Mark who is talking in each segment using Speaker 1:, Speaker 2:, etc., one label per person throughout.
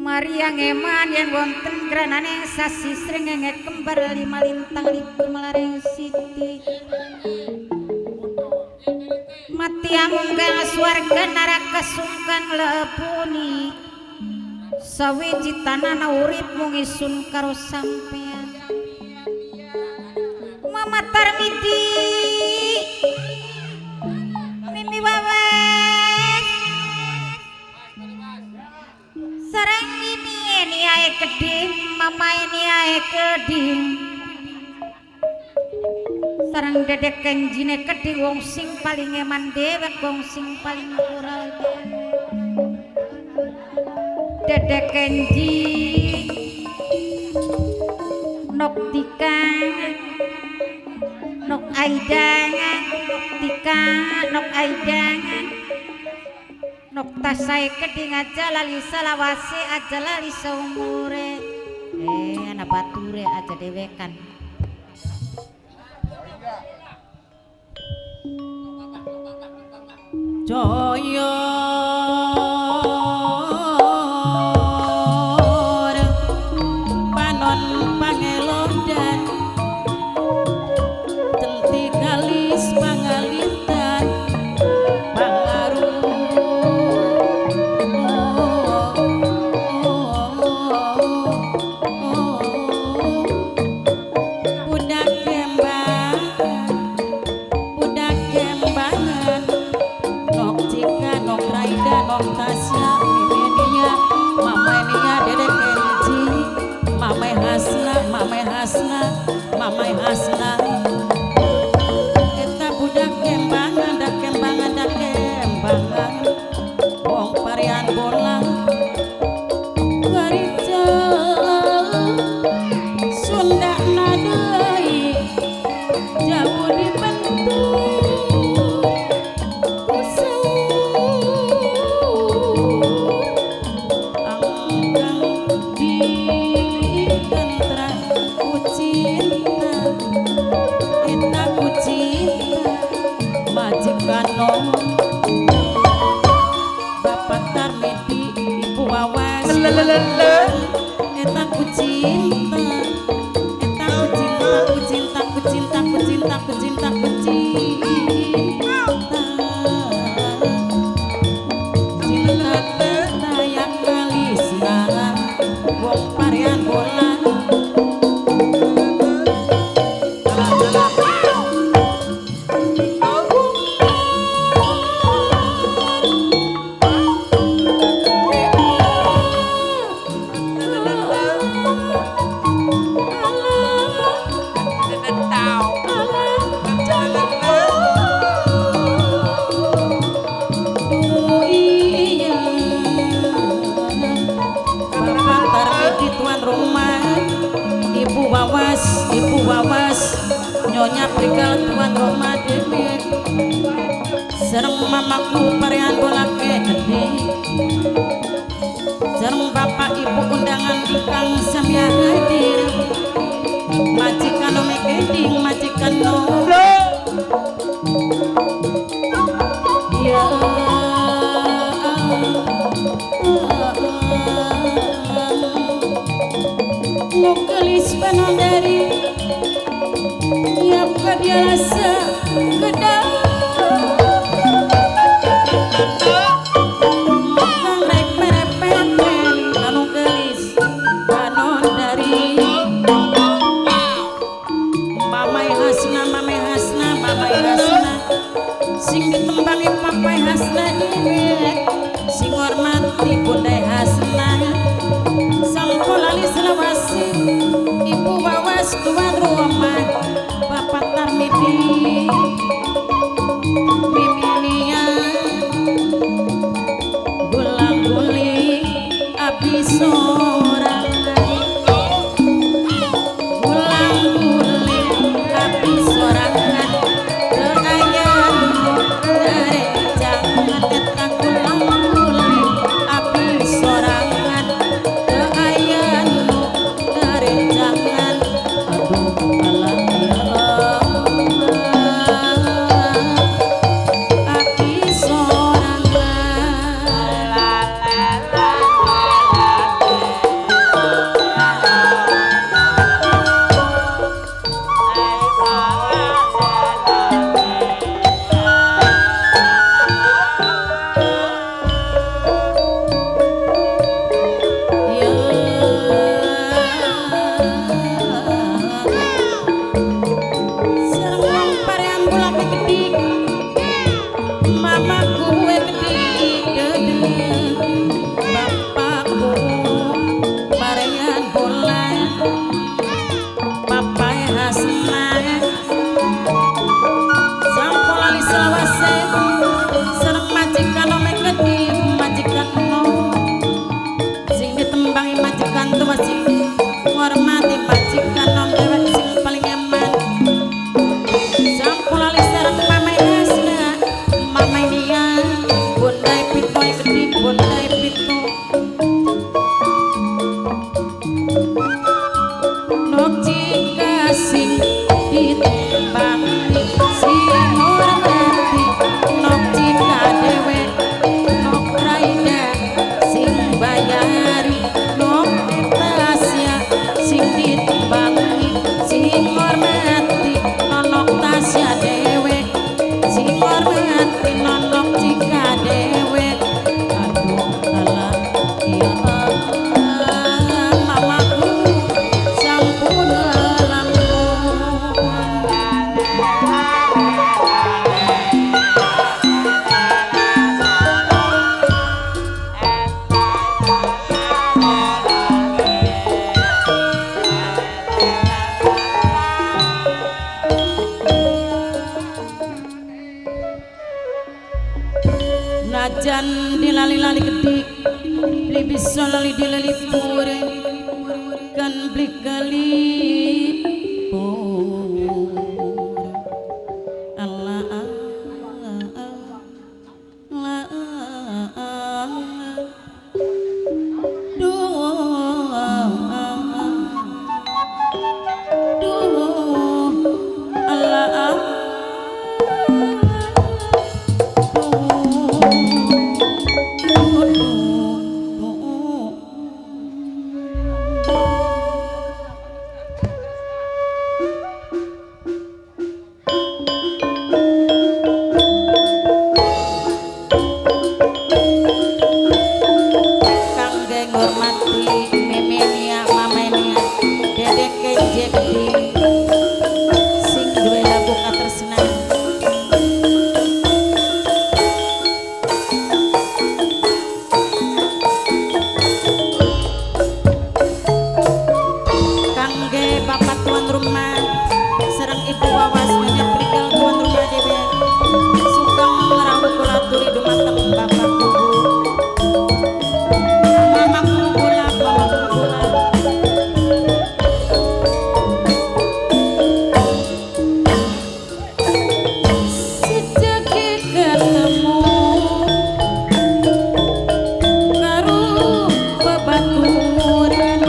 Speaker 1: Mariang eman yang wonten granane sasi srengenge kembar 5 lintang likur melareng siti mati amungga swarga naraka sungkan lebuni sawiji tanana urip mung isun karo sampean Mama Tarmidi Mimi Wawes sareng Mimi ini ae keding Mama ini ae keding sareng Dedek Kenjine keding wong sing paling eman dewek wong sing paling moral Dedek Kenji Nok Tika Nok Aida Nok Tika Nok Aida Nok Tasai keding aja lali salawase aja lali saumure anak bature aja dewekan Joyo panon pangelondan tenti galis pangalintan pangaruh budak kembangan nok Cika nok Raida nok Tasya Mimenia Mama Nia Dedek Kenji Mama Hasna Mama Hasna Mama Hasna kita budak kembangan dak kembangan dak kembangan wong parian bolang Garija Sunda nadei jauh dibentuk Bapak Tarmidi Ibu Wawas eta ku cinta eta ku cinta ku cinta ku cinta ku cinta ku cinta ku cinta cinta teta yang kalisna wong parian bola Ibu Wawas Nyonya Prigal Tuan Roma Dewi sareng mamaku parian bola gede sareng bapak ibu undangan ingkang samya hadir majikan no mekeding majikan no ya nukelis panandari ya segedang rek merepeten anu gelis banon dari mamai hasna sing ditembangi papai hasna sing hormati bundai hasna sampul alis lawasi ibu wawas tuan rumah bapak tarmidi miminia gulang guling abdi sorangan gulang guling abdi sorangan keayaan dari jangan tetang gulang guling abdi sorangan keayaan dari jangan aduh alam ya abdi serang parean bola kedik mamaku kedik dedeng bapakku parean bola papai hasna sampul alis selawase serang majikan ome kedik majikan no sing ditembangi majikan tuh masih menghormati majikan non dewek sing paling eman sampul alis serang mamai hasna mamai dia bundai pitoy kedik bundai pito nok jika sing ditembangi sing hormati nok jika dewek nok raida sing bayari nok tasya sing ditembangi sing hormati nonok tasya dewek sing hormati nonok jika dewek aduh alah ya mamaku sampun lamun najan dilali-lali kedik beli bisa lali dilali pure kan beli kali Allah kangge ngormati memenia mamenia dedek keje kedik sing duwe lagu katresnan kangge bapak tuan rumah serang ibu wawas nyonya prigel tuan rumah dewe sugeng ngerawat kula turi dumateng bapak kubu mamaku bola sejeki ketemu karo babaturan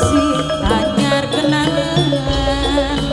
Speaker 1: si anyar kenangan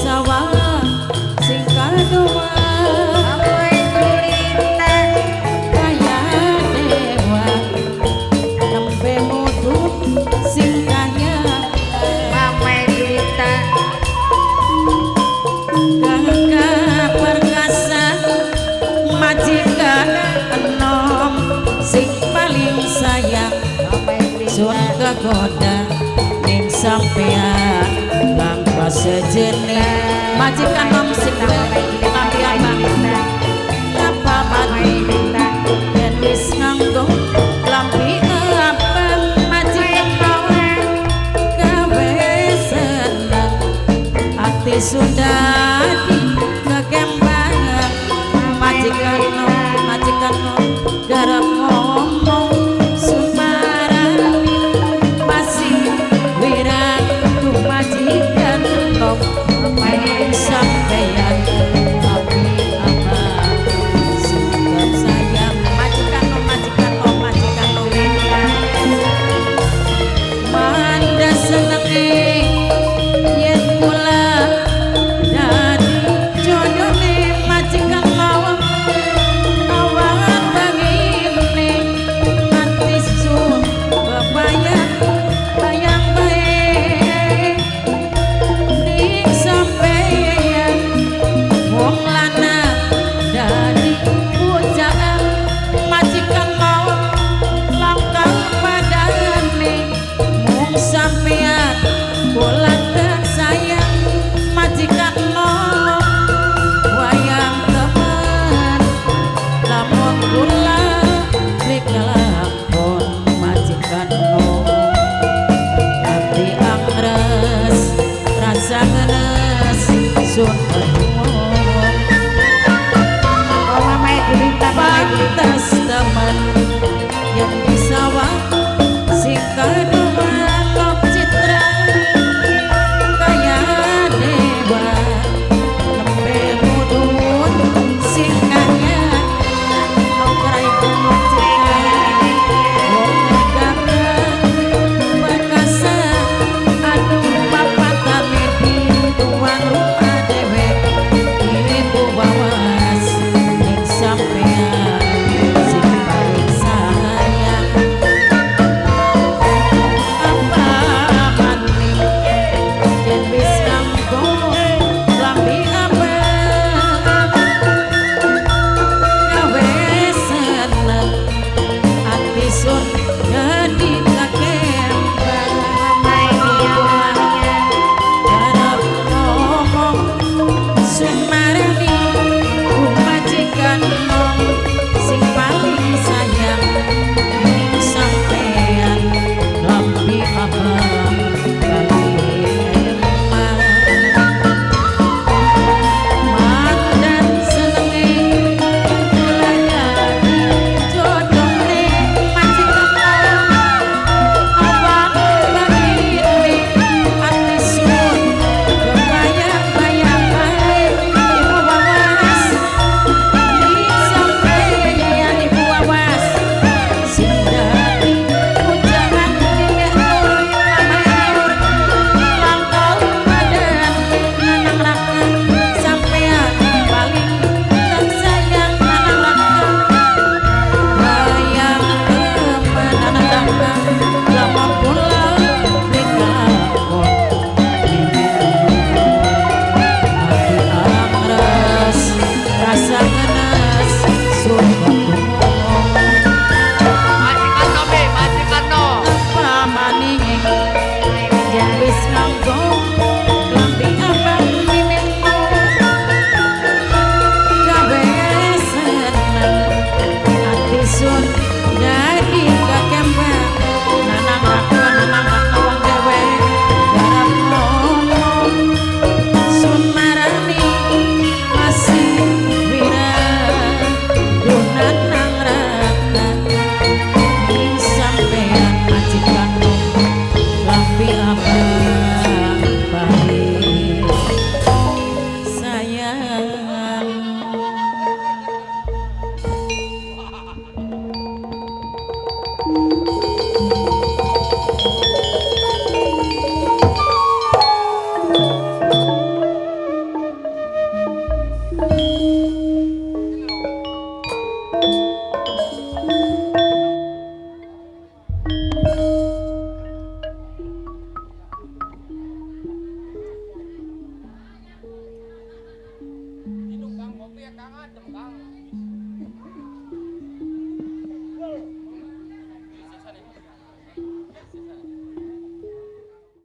Speaker 1: sawah sing kadua kaya dewa nembe mutu sing kaya gagah perkasa majikan enom sing paling sayang sun kegoda ning sampean tanpa sejenis majikan nom sing tapi abang apa mati yen wis nganggo lampi abang majikan nom gawe seneng ati sundati kekembang majikan nom garap ngomong sumarani masih wirang tuh majikan nom main sampeyan tapi abang suka sayang majikan nom manda senenge yen kula dadi jodone majikan nom awan bangine ati sun bayang bae ning sampeyan wong lanang dadi bujaan majikan nom langkah padane mung sampeyan kula tak sayang majikan nom wayang temen lamun kula dikelakon majikan nom ati angres rasa ngenes sun